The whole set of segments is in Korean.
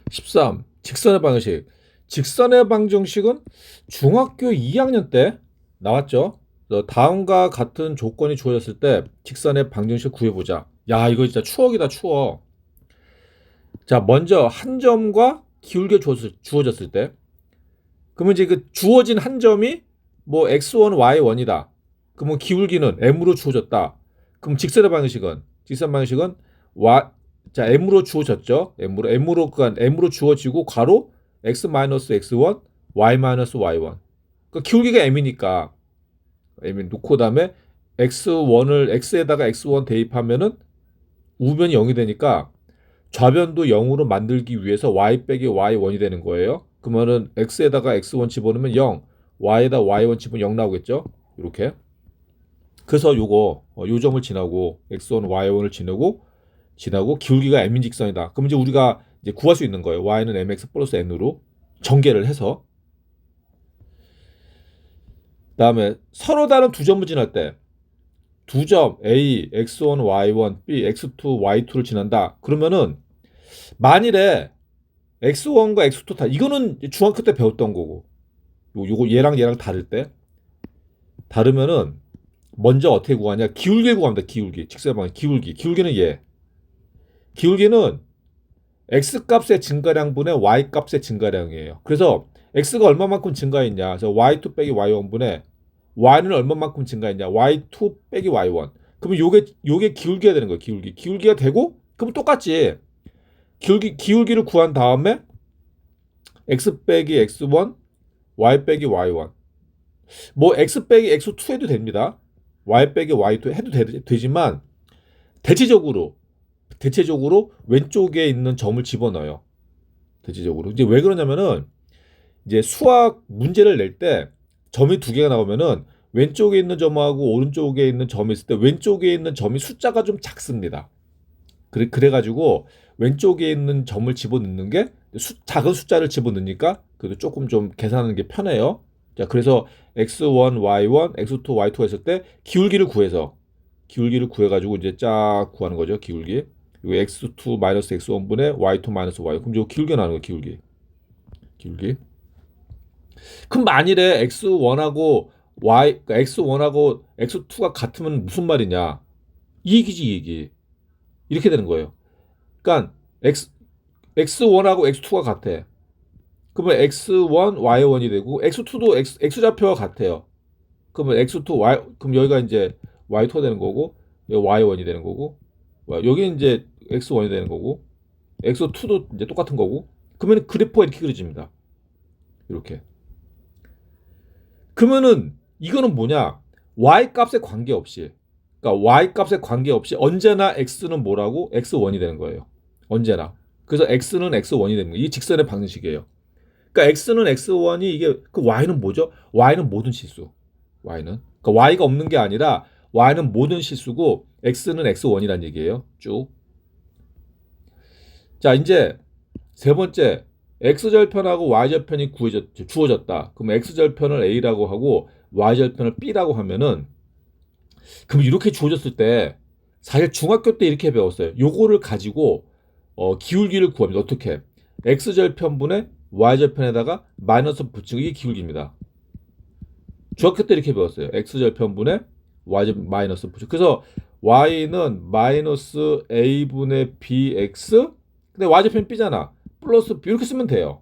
13. 직선의 방정식. 직선의 방정식은 중학교 2학년 때 나왔죠. 다음과 같은 조건이 주어졌을 때 직선의 방정식 구해보자. 야, 이거 진짜 추억이다, 추억. 자, 먼저 한 점과 기울기 주어졌을 때. 그러면 이제 그 주어진 한 점이 뭐 x1, y1이다. 그러면 기울기는 m으로 주어졌다. 그럼 직선의 방정식은 자, m으로 주어졌죠. m으로 주어지고 괄호 x-x1, y-y1. 그 기울기가 m이니까 m 놓고 다음에 x1을 x에다가 x1 대입하면은 우변이 0이 되니까 좌변도 0으로 만들기 위해서 y 빼기 y1이 되는 거예요. 그러면은 x에다가 x1 집어넣으면 0, y에다 y1 집으면 0 나오겠죠. 이렇게. 그래서 요 점을 지나고 x1, y1을 지나고 기울기가 m인 직선이다. 그럼 이제 우리가 이제 구할 수 있는 거예요. y는 mx 플러스 n으로 전개를 해서. 그다음에 서로 다른 두 점을 지날 때 두 점 A, x1, y1, B, x2, y2를 지난다. 그러면은 만일에 x1과 x2 다 이거는 중학교 때 배웠던 거고 요거 얘랑 다를 때 다르면은 먼저 어떻게 구하냐? 기울기를 구합니다. 기울기. 직선방향 기울기는 기울기는 x 값의 증가량분의 y 값의 증가량이에요. 그래서 x가 얼마만큼 증가했냐? 그래서 y2 빼기 y1분의 y는 얼마만큼 증가했냐? y2 빼기 y1. 그러면 요게 기울기가 되는 거예요. 기울기가 되고 그럼 똑같지. 기울기를 구한 다음에 x 빼기 x1, y 빼기 y1. 뭐 x 빼기 x2 해도 됩니다. y 빼기 y2 해도 되지만 대체적으로 왼쪽에 있는 점을 집어넣어요. 대체적으로. 이제 왜 그러냐면은 이제 수학 문제를 낼 때 점이 두 개가 나오면은 왼쪽에 있는 점하고 오른쪽에 있는 점이 있을 때 왼쪽에 있는 점이 숫자가 좀 작습니다. 그래가지고 왼쪽에 있는 점을 집어넣는 게 작은 숫자를 집어넣으니까 그래도 조금 좀 계산하는 게 편해요. 자, 그래서 x1, y1, x2, y2 했을 때 기울기를 구해가지고 이제 쫙 구하는 거죠. 기울기. 이거 x2 마이너스 x1분의 y2 마이너스 y. 그럼 이거 기울기 나는 거 기울기. 그럼 만일에 x1하고 그러니까 x1하고 x2가 같으면 무슨 말이냐? 이 얘기지, 이 얘기. 이렇게 되는 거예요. 그러니까 x1하고 x2가 같아. 그러면 x1 y1이 되고 x2도 x좌표가 같아요. 그러면 x2 y 그럼 여기가 이제 y2가 되는 거고 여기 y1이 되는 거고 여기 이제 x1이 되는 거고 x2도 이제 똑같은 거고 그러면 그래프가 이렇게 그려집니다. 이렇게. 그러면은 이거는 뭐냐? y 값에 관계없이 그러니까 y 값에 관계없이 언제나 x는 뭐라고? x1이 되는 거예요. 언제나. 그래서 x는 x1이 되는 거예요. 이 직선의 방정식이에요. 그러니까 x는 x1이 이게 그 y는 뭐죠? y는 모든 실수. y는 그러니까 y가 없는 게 아니라 y는 모든 실수고 x는 x1이란 얘기예요. 쭉. 자, 이제 세 번째 x절편하고 y절편이 주어졌다. 그럼 x절편을 a라고 하고 y절편을 b라고 하면은 그럼 이렇게 주어졌을 때 사실 중학교 때 이렇게 배웠어요. 요거를 가지고 기울기를 구합니다. 어떻게? x절편분의 y절편에다가 마이너스 붙이는 게 기울기입니다. 중학교 때 이렇게 배웠어요. x절편분의 y절 마이너스 붙여. 그래서 y는 마이너스 a분의 bx 근데 y절편 b잖아. 플러스 b 이렇게 쓰면 돼요.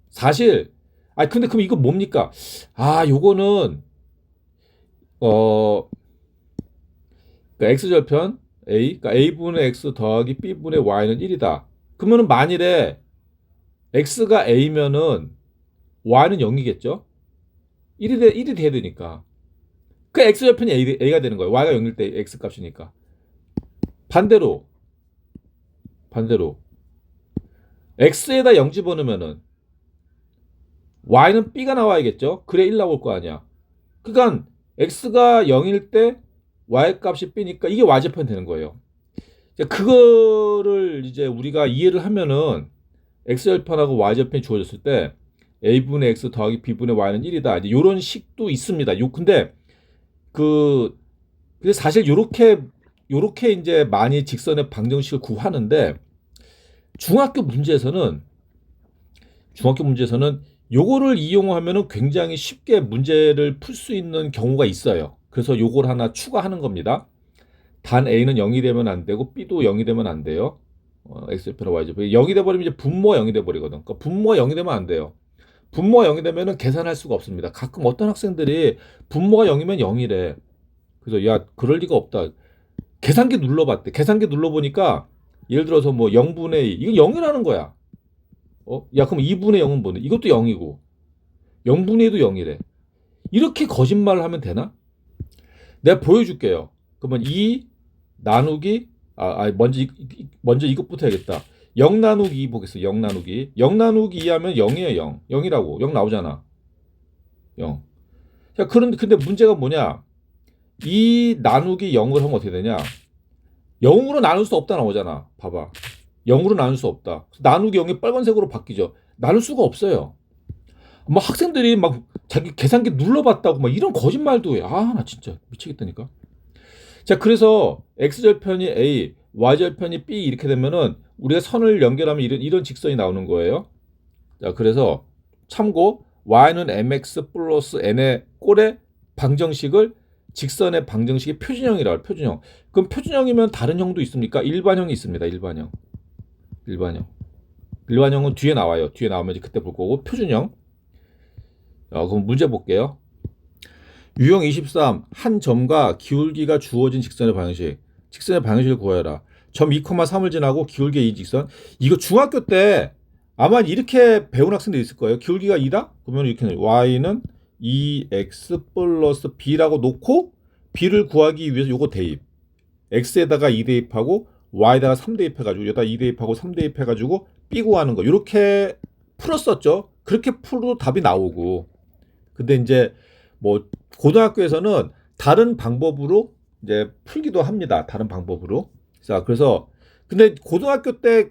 사실 근데 그럼 이거 뭡니까? 요거는 어 그러니까 x절편 a 그러니까 a분의 x 더하기 b분의 y는 1이다. 그러면은 만일에 x가 a면은 y는 0이겠죠? 1이 돼야 되니까. 그 x절편이 a가 되는 거예요. y가 0일 때 x 값이니까. 반대로 x에다 0 집어넣으면은 y는 b가 나와야겠죠? 그래 1 나올 거 아니야. 그러니까 x가 0일 때 y 값이 b니까 이게 y절편 되는 거예요. 그거를 이제 우리가 이해를 하면은 x절편하고 y절편이 주어졌을 때 a분의 x 더하기 b분의 y는 1이다. 이제 이런 식도 있습니다. 근데 근데 사실 요렇게 이제 많이 직선의 방정식을 구하는데 중학교 문제에서는 요거를 이용하면은 굉장히 쉽게 문제를 풀 수 있는 경우가 있어요. 그래서 요걸 하나 추가하는 겁니다. 단 A는 0이 되면 안 되고 B도 0이 되면 안 돼요. X좌표나 Y좌표 0이 돼 버리면 이제 분모가 0이 돼 버리거든. 그러니까 분모가 0이 되면 안 돼요. 분모가 0이 되면은 계산할 수가 없습니다. 가끔 어떤 학생들이 분모가 0이면 0이래. 그래서 야, 그럴 리가 없다. 계산기 눌러봤대. 계산기 눌러보니까 예를 들어서 뭐 0분의 2, 이거 0이라는 거야. 야, 그럼 2분의 0은 뭐네? 이것도 0이고 0분의 2도 0이래. 이렇게 거짓말을 하면 되나? 내가 보여줄게요. 그러면 2 나누기 먼저 이것부터 해야겠다. 0 나누기 2 보겠어. 0 나누기 2 하면 0이에요. 0. 0이라고. 0 나오잖아. 0. 자, 근데 문제가 뭐냐? 2 나누기 0을 하면 어떻게 되냐? 0으로 나눌 수 없다 나오잖아. 봐봐. 0으로 나눌 수 없다. 나누기 0이 빨간색으로 바뀌죠. 나눌 수가 없어요. 뭐 학생들이 막 자기 계산기 눌러봤다고 막 이런 거짓말도 해. 아, 나 진짜 미치겠다니까. 자, 그래서 x절편이 a, y절편이 b 이렇게 되면은 우리가 선을 연결하면 이런 직선이 나오는 거예요. 자, 그래서 참고 y는 mx 플러스 n의 꼴의 방정식을 직선의 방정식의 표준형이라고 해요. 표준형. 그럼 표준형이면 다른 형도 있습니까? 일반형이 있습니다. 일반형. 일반형은 뒤에 나와요. 뒤에 나오면 이제 그때 볼 거고 표준형. 그럼 문제 볼게요. 유형 23. 한 점과 기울기가 주어진 직선의 방정식. 직선의 방정식을 구하여라. 점 2,3을 지나고 기울기 2 직선. 이거 중학교 때 아마 이렇게 배운 학생들이 있을 거예요. 기울기가 2다? 그러면 이렇게 y는 2x 플러스 b라고 놓고 b를 구하기 위해서 요거 대입. x에다가 2 대입하고 y에다가 3 대입해가지고 여기다 2 대입하고 3 대입해가지고 b 구하는 거. 이렇게 풀었었죠. 그렇게 풀어도 답이 나오고. 근데 이제 뭐 고등학교에서는 다른 방법으로 이제 풀기도 합니다. 다른 방법으로. 자, 그래서 근데 고등학교 때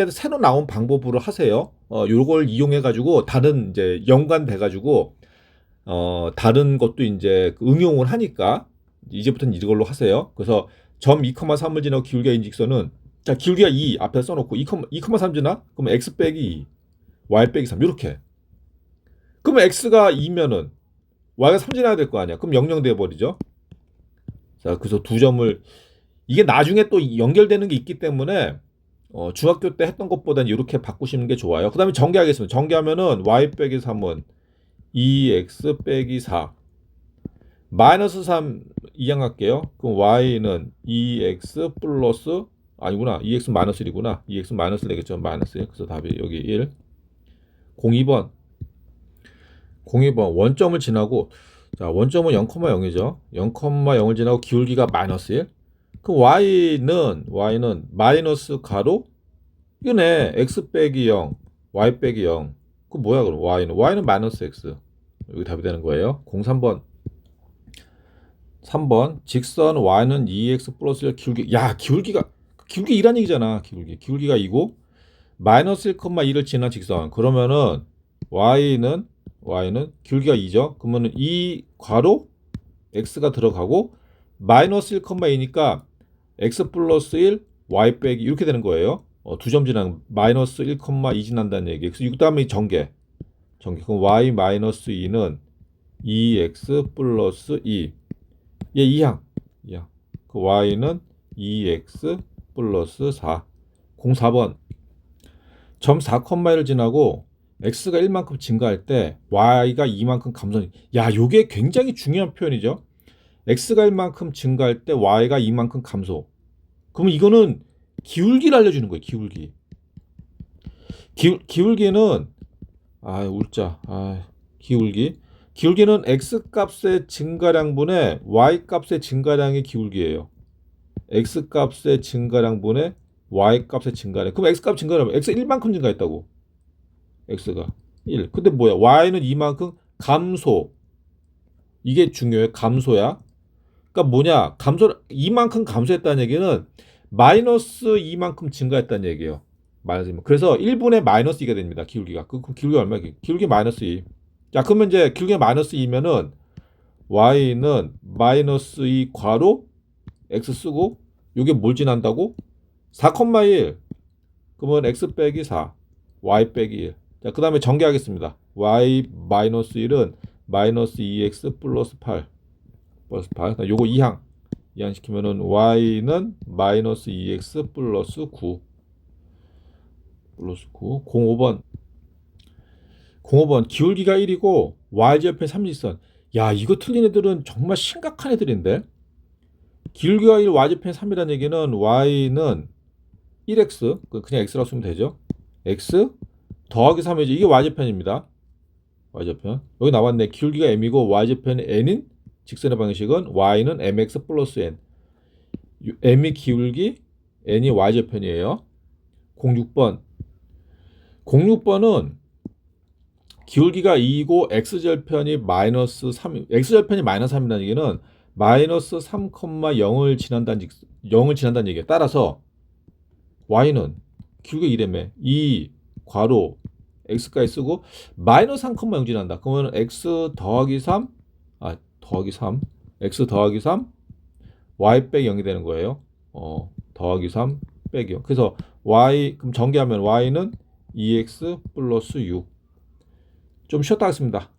새로 나온 방법으로 하세요. 요걸 이용해 가지고 다른 이제 연관돼 가지고 다른 것도 이제 응용을 하니까 이제부터는 이걸로 하세요. 그래서 점 2,3을 지나고 기울기가 인직선은 자, 기울기가 2 앞에 써 놓고 2,3 지나? 그러면 x 빼기 2, y 빼기 3 이렇게. 그러면 x가 2면은 y가 3 지나야 될 거 아니야. 그럼 0 돼 버리죠. 자, 그래서 두 점을 이게 나중에 또 연결되는 게 있기 때문에 중학교 때 했던 것보다는 이렇게 바꾸시는 게 좋아요. 그 다음에 전개하겠습니다. 전개하면은 y 빼기 3은 2x 빼기 4 마이너스 3 이항할게요. 그럼 y는 2x 플러스 아니구나. 2x 마이너스 1이구나. 2x 마이너스 되겠죠. 마이너스 1. 그래서 답이 여기 1. 02번 원점을 지나고 자, 원점은 0,0이죠. 0,0을 지나고 기울기가 마이너스 1. 그럼 y는 마이너스 가로 이거네. x 빼기 0, y 빼기 0. 그 뭐야 그럼 y는 마이너스 x. 여기 답이 되는 거예요. 03번. 3번 직선 y는 2x 플러스 1 기울기. 야, 기울기 2란 얘기잖아. 기울기가 2고 마이너스 1,2를 지난 직선. 그러면은 y는 기울기가 2죠. 그러면은 2 괄호 x가 들어가고 마이너스 1,2니까 x 플러스 1 y 빼기 이렇게 되는 거예요. 두 점 지나면 마이너스 1,2 지난다는 얘기. 그래서 그 다음에 전개. 그럼 y 마이너스 2는 2x 플러스 2. 얘 2항. 그 y는 2x 플러스 4. 04번. 점 4,1을 지나고 x가 1만큼 증가할 때 y가 2만큼 감소하는. 야, 요게 굉장히 중요한 표현이죠. x가 1만큼 증가할 때 y가 2만큼 감소. 그러면 이거는 기울기를 알려주는 거예요. 기울기는 기울기는 x 값의 증가량분의 y 값의 증가량의 기울기예요. x 값의 증가량분의 y 값의 증가량. 그럼 x 값 증가하면 x가 1만큼 증가했다고. x가 1. 근데 뭐야? y는 2만큼 감소. 이게 중요해. 감소야. 그러니까 뭐냐? 이만큼 감소했다는 얘기는 마이너스 2만큼 증가했다는 얘기예요. 마이너스 2. 그래서 1분의 마이너스 2가 됩니다. 기울기가. 그 기울기 얼마야? 기울기 마이너스 2. 자, 그러면 이제 기울기가 마이너스 2면은 y는 마이너스 2 괄호 x 쓰고 요게 뭘 지난다고? 4,1. 그러면 x 빼기 4, y 빼기 1. 자, 그 다음에 전개하겠습니다. y 마이너스 1은 마이너스 2x 플러스 8. 플러스 8. 요거 이항시키면은 y는 마이너스 2x 플러스 9. 플러스 9. 05번 기울기가 1이고 y절편 30선. 야, 이거 틀린 애들은 정말 심각한 애들인데. 기울기가 1, y절편 3이라는 얘기는 y는 1x, 그냥 x라고 쓰면 되죠. x 더하기 3이죠. 이게 y절편입니다. y절편. 여기 나왔네. 기울기가 m이고 y절편이 n인 직선의 방식은 y는 mx 플러스 n. m이 기울기, n이 y절편이에요. 06번. 06번은 기울기가 2이고 x절편이 마이너스 3, x절편이 마이너스 3이라는 얘기는 마이너스 3,0을 지난다는 얘기예요. 따라서 y는 기울기가 2라며 2 괄호 x까지 쓰고 마이너스 3,0 지난다. 그러면 x 더하기 3, 더하기 3, x 더하기 3, y 빼기 0이 되는 거예요. 더하기 3 빼기 0. 그래서 그럼 전개하면 y는 2x 플러스 6. 좀 쉬었다 하겠습니다.